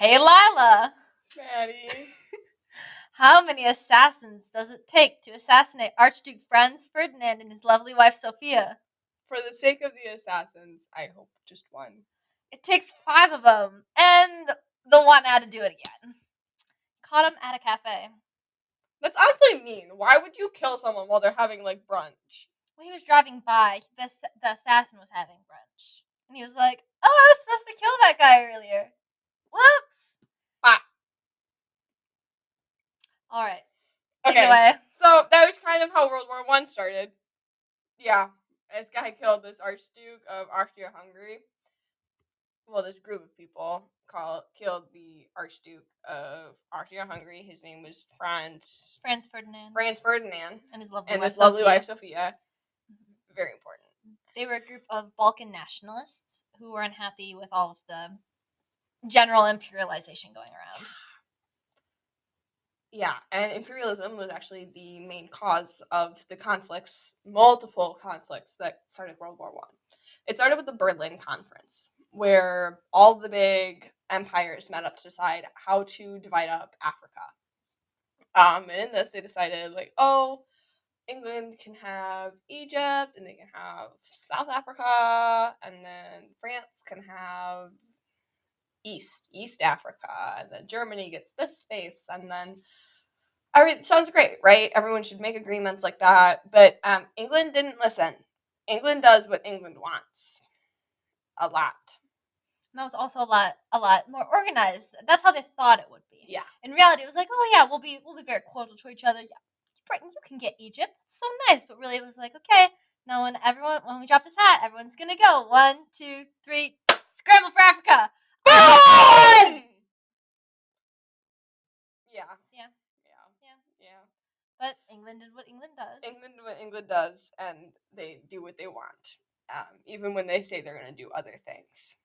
Hey, Lila! Maddie. How many assassins does it take to assassinate Archduke Franz Ferdinand and his lovely wife Sophia? For the sake of the assassins, I hope just one. It takes 5 of them, and the one had to do it again. Caught him at a cafe. That's honestly mean. Why would you kill someone while they're having, brunch? When he was driving by, the assassin was having brunch. And he was like, oh, I was supposed to kill that guy earlier. Whoops! Ah. Alright. Take Okay, it away. so that was kind of how World War I started. Yeah, this guy killed this Archduke of Austria-Hungary. Well, this group of people killed the Archduke of Austria-Hungary. His name was Franz Ferdinand. And his lovely and wife his lovely Sophia. wife Sophia. Very important. They were a group of Balkan nationalists who were unhappy with all of the general imperialization going around. Yeah, and imperialism was actually the main cause of the multiple conflicts that started World War I. It started with the Berlin Conference, where all the big empires met up to decide how to divide up Africa. And in this, they decided, England can have Egypt, and they can have South Africa, and then France can have East Africa, and then Germany gets this space, and then sounds great, right? Everyone should make agreements like that. But England didn't listen. England does what England wants. A lot. And that was also a lot more organized. That's how they thought it would be. Yeah. In reality, it was like, oh yeah, we'll be very cordial to each other. Yeah, Britain, you can get Egypt. It's so nice. But really, it was like, okay, now when we drop this hat, everyone's gonna go 1, 2, 3, scramble for Africa. Yeah. But England did what England does. England did what England does, and they do what they want, even when they say they're going to do other things.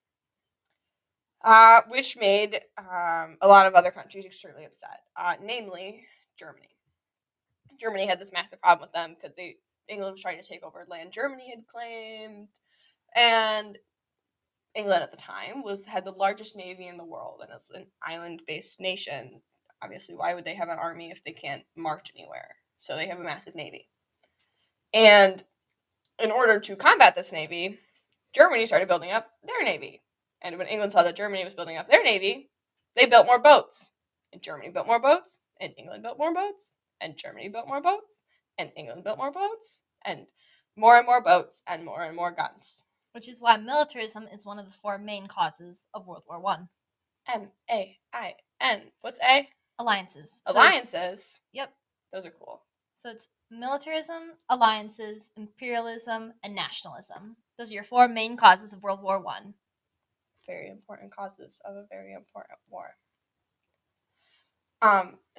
Which made a lot of other countries extremely upset, namely Germany. Germany had this massive problem with them because England was trying to take over land Germany had claimed, and England at the time had the largest navy in the world, and it's an island-based nation. Obviously, why would they have an army if they can't march anywhere? So they have a massive navy. And in order to combat this navy, Germany started building up their navy. And when England saw that Germany was building up their navy, they built more boats. And Germany built more boats, and England built more boats, and Germany built more boats, and England built more boats, and more boats, and more guns. Which is why militarism is one of the 4 main causes of World War I. M-A-I-N. What's A? Alliances. Alliances? Yep. Those are cool. So it's militarism, alliances, imperialism, and nationalism. Those are your 4 main causes of World War I. Very important causes of a very important war.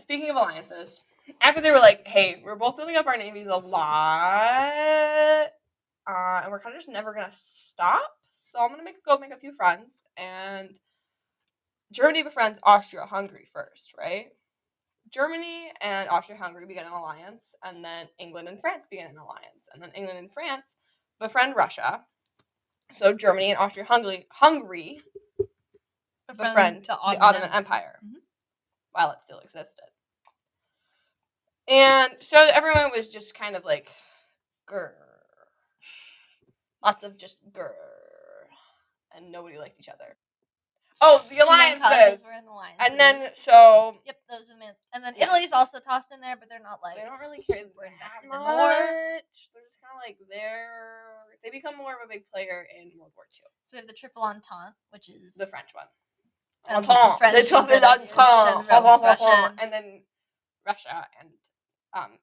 Speaking of alliances, after they were like, hey, we're both building up our navies a lot, and we're kind of just never going to stop, so I'm going to go make a few friends, and Germany befriends Austria-Hungary first, right? Germany and Austria-Hungary begin an alliance, and then England and France begin an alliance, and then England and France befriend Russia. So Germany and Austria-Hungary befriend the Ottoman Empire while it still existed. And so everyone was just kind of like, grr. Lots of just grr. And nobody liked each other. Oh, the alliances! Were in alliances. And then, so... Yep, those are the And then Italy's also tossed in there, but they're not like... They don't really care that much. They're just kind of like there. They become more of a big player in World War II. So we have the Triple Entente, which is... The French one. Entente. The Triple Entente. And then Russia and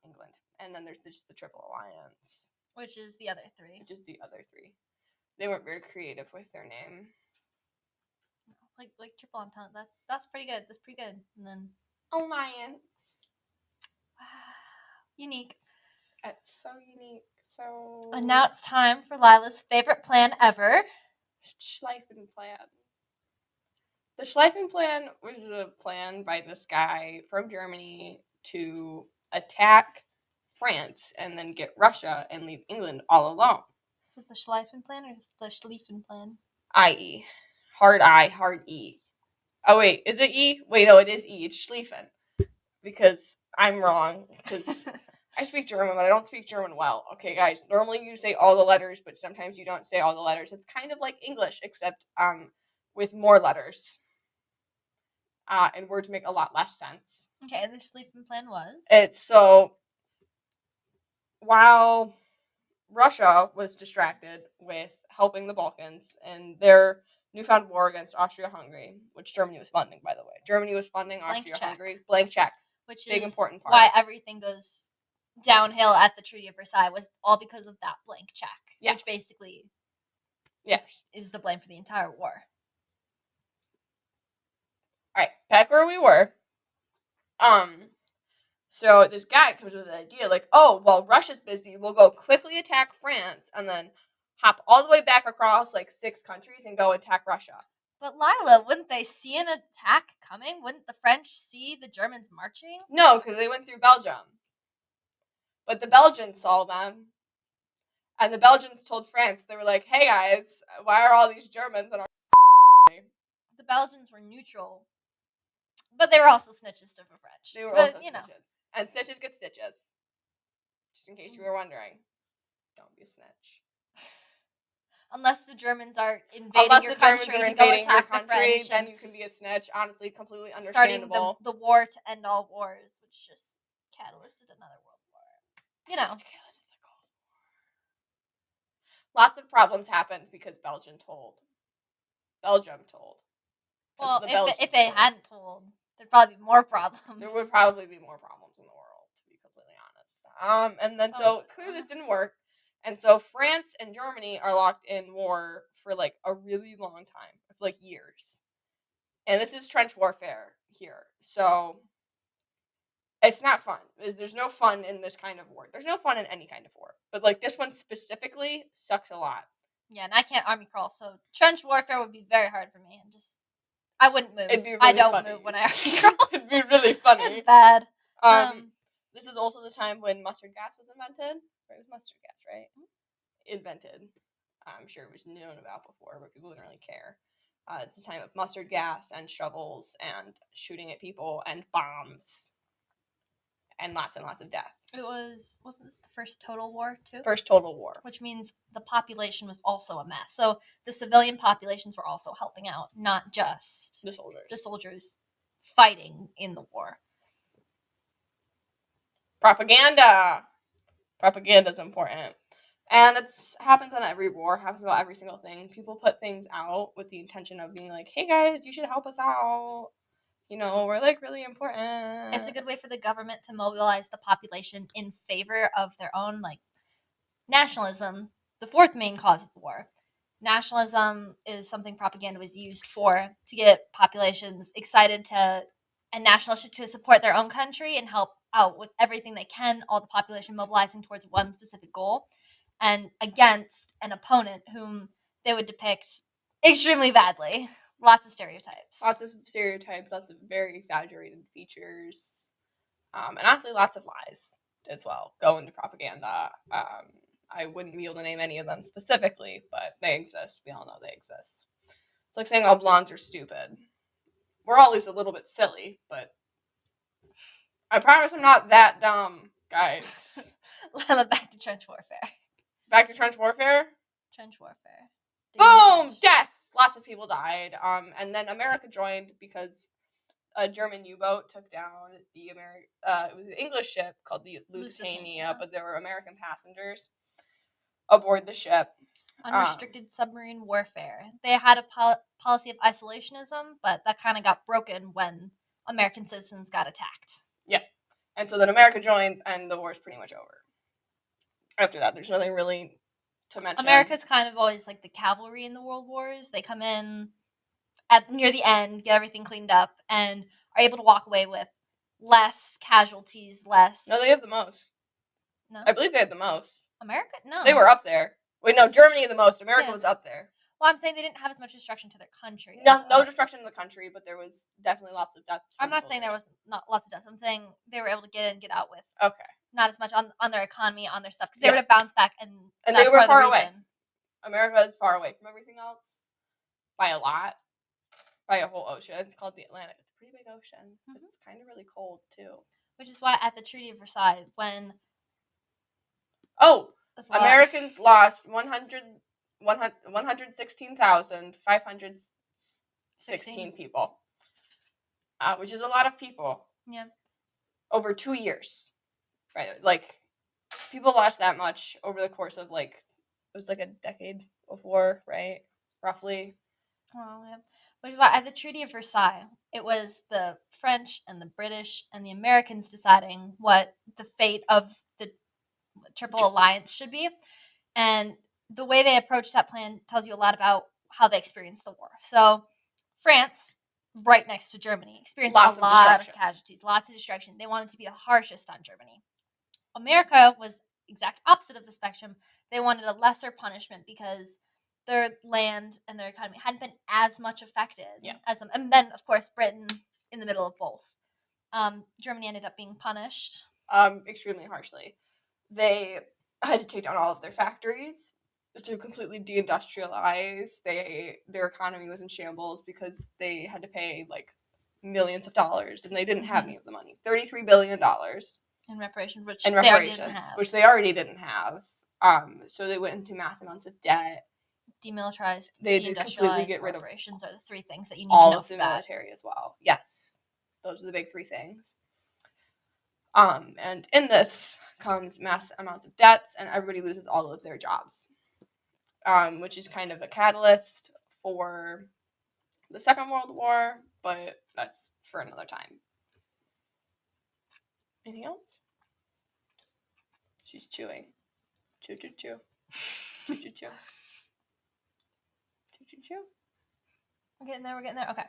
England. And then there's just the Triple Alliance. Which is the other 3. They weren't very creative with their name. Like Triple Entente. That's pretty good. That's pretty good. And then Alliance. Unique. It's so unique. So. And now it's time for Lila's favorite plan ever. Schleifen plan. The Schleifen plan was a plan by this guy from Germany to attack France and then get Russia and leave England all alone. Is it the Schleifen plan or the Schlieffen plan? I-E. Hard I, hard E. Oh wait, is it E? Wait, no, it is E. It's Schlieffen. Because I'm wrong. Because I speak German, but I don't speak German well. Okay, guys. Normally you say all the letters, but sometimes you don't say all the letters. It's kind of like English, except with more letters. And words make a lot less sense. Okay, and the Schlieffen Plan was? It's so while Russia was distracted with helping the Balkans in their newfound war against Austria-Hungary, which Germany was funding, by the way. Germany was funding Blank check. Austria-Hungary. Blank check. Which Big is important part. why everything goes downhill at the Treaty of Versailles was all because of that blank check. Yes. Which basically Yes. is the blame for the entire war. Alright, back where we were. So this guy comes with an idea like, oh, while Russia's busy, we'll go quickly attack France and then hop all the way back across like 6 countries and go attack Russia. But Lila, wouldn't they see an attack coming? Wouldn't the French see the Germans marching? No, because they went through Belgium. But the Belgians saw them. And the Belgians told France, they were like, hey guys, why are all these Germans in our The Belgians were neutral. But they were also snitches to the French. They were but, also you know. snitches. And snitches get stitches. Just in case you were wondering. Don't be a snitch. Unless the Germans are invading Unless your the Germans country are to go invading your attack the country, French then and you can be a snitch. Honestly, completely starting understandable. the war to end all wars, which just catalysted another world war. You know. Lots of problems happened because Belgium told. Well, if they hadn't told, there'd probably be more problems. There would probably be more problems in the world, to be completely honest. And then so clearly this didn't work. And so France and Germany are locked in war for like a really long time, for like years. And this is trench warfare here. So it's not fun. There's no fun in this kind of war. There's no fun in any kind of war. But like this one specifically sucks a lot. Yeah, and I can't army crawl, so trench warfare would be very hard for me. And just I wouldn't move. It'd be really I don't funny. move when I army crawl. It'd be really funny. It's bad. This is also the time when mustard gas was invented. It was mustard gas, right? Invented. I'm sure it was known about before, but people didn't really care. It's the time of mustard gas and shovels and shooting at people and bombs. And lots of death. Wasn't this the first total war too? First total war. Which means the population was also a mess. So the civilian populations were also helping out, not just the soldiers. The soldiers fighting in the war. Propaganda. Propaganda's important. And it happens on every war, happens about every single thing. People put things out with the intention of being like, hey guys, you should help us out. You know, we're like really important. It's a good way for the government to mobilize the population in favor of their own like nationalism, the fourth main cause of the war. Nationalism is something propaganda was used for to get populations excited and nationalistic to support their own country and help out with everything they can, all the population mobilizing towards one specific goal and against an opponent whom they would depict extremely badly. Lots of stereotypes. Lots of very exaggerated features. And honestly, lots of lies as well go into propaganda. I wouldn't be able to name any of them specifically, but they exist. We all know they exist. It's like saying all blondes are stupid. We're all at least a little bit silly, but I promise I'm not that dumb, guys. Back to trench warfare. Back to trench warfare? Trench warfare. Boom! Death! Lots of people died. And then America joined because a German U-boat took down it was an English ship called the Lusitania, but there were American passengers aboard the ship. Unrestricted submarine warfare. They had a policy of isolationism, but that kind of got broken when American citizens got attacked. Yeah. And so then America joins, and the war is pretty much over. After that, there's nothing really to mention. America's kind of always like the cavalry in the world wars. They come in near the end, get everything cleaned up, and are able to walk away with less casualties, less... No, they have the most. No? I believe they had the most. America? No. They were up there. Wait, no, Germany had the most. America was up there. Well, I'm saying they didn't have as much destruction to their country. No destruction in the country, but there was definitely lots of deaths. I'm not saying there was not lots of deaths. I'm saying they were able to get in and get out with. Okay. Not as much on their economy, on their stuff, because they would have bounced back, and they were far away. America is far away from everything else by a lot. by a whole ocean. It's called the Atlantic. It's a pretty big ocean. Mhm. It's kind of really cold too. Which is why at the Treaty of Versailles, when Oh, that's what, Americans lost 116,516 people, which is a lot of people. Yeah. Over 2 years, right? Like, people lost that much over the course of, like, it was like a decade before, right? Roughly. Well, yeah. Which is why at the Treaty of Versailles, it was the French and the British and the Americans deciding what the fate of the Triple Alliance should be. And the way they approached that plan tells you a lot about how they experienced the war. So, France, right next to Germany, experienced Lots a of lot destruction. of casualties, lots of destruction. They wanted to be the harshest on Germany. America was the exact opposite of the spectrum. They wanted a lesser punishment because their land and their economy hadn't been as much affected as them. And then, of course, Britain in the middle of both. Germany ended up being punished. Extremely harshly. They had to take down all of their factories to completely deindustrialize. Their economy was in shambles because they had to pay like millions of dollars and they didn't have any of the money. $33 billion in reparations, which they already didn't have. So they went into mass amounts of debt. Demilitarized, they did completely get rid of reparations are the three things that you need all to know of the for that. military as well. Yes, those are the big three things. And in this comes mass amounts of debts, and everybody loses all of their jobs, which is kind of a catalyst for the Second World War, but that's for another time. Anything else? She's chewing. Chew, chew, chew. Chew, chew, chew. Chew, chew, chew. We're getting there. Okay.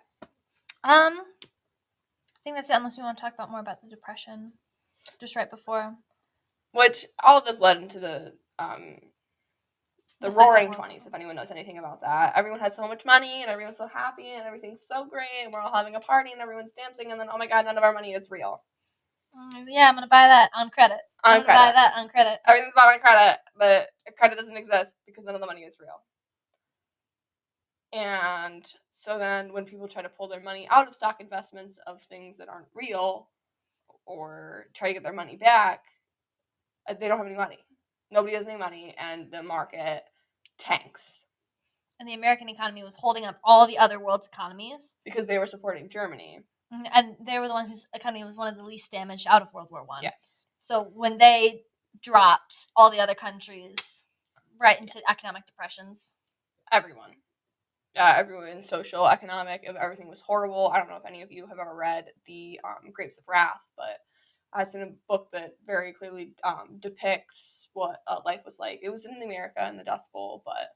I think that's it, unless we want to talk about more about the Depression, just right before. Which, all of this led into the Roaring '20s, if anyone knows anything about that. Everyone has so much money, and everyone's so happy, and everything's so great, and we're all having a party, and everyone's dancing, and then, oh my god, none of our money is real. Yeah, I'm going to buy that on credit. Buy that on credit. Everything's bought on credit, but credit doesn't exist because none of the money is real. And so then when people try to pull their money out of stock investments of things that aren't real or try to get their money back, they don't have any money. Nobody has any money, and the market tanks. And the American economy was holding up all the other world's economies. Because they were supporting Germany. And they were the one whose economy was one of the least damaged out of World War I. Yes. So when they dropped all the other countries right into economic depressions. Everyone, social, economic, everything was horrible. I don't know if any of you have ever read the Grapes of Wrath, but it's in a book that very clearly depicts what life was like. It was in America in the Dust Bowl, but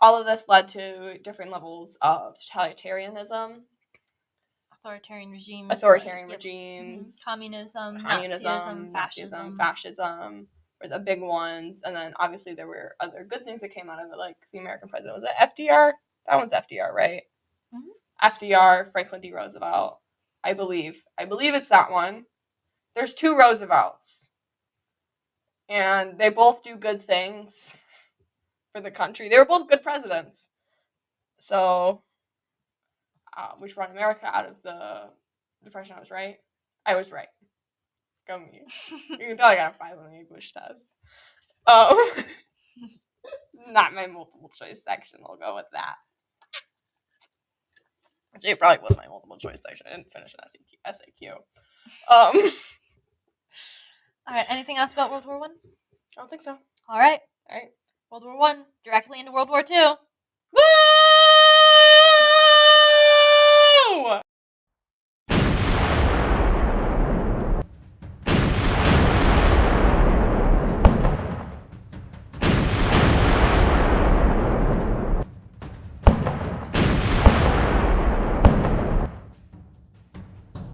all of this led to different levels of totalitarianism. Authoritarian regimes. Communism, fascism were the big ones. And then obviously there were other good things that came out of it, like the American president. Was it FDR? That one's FDR, right? Mm-hmm. FDR, Franklin D. Roosevelt. I believe it's that one. There's two Roosevelts. And they both do good things for the country. They were both good presidents. So, which brought America out of the Depression. I was right. Go me. You can tell I got a 5 on the English test. Not my multiple choice section. I'll go with that. Which it probably was my multiple choice section. I didn't finish an SAQ. All right. Anything else about World War I? I don't think so. All right. All right. World War I directly into World War II.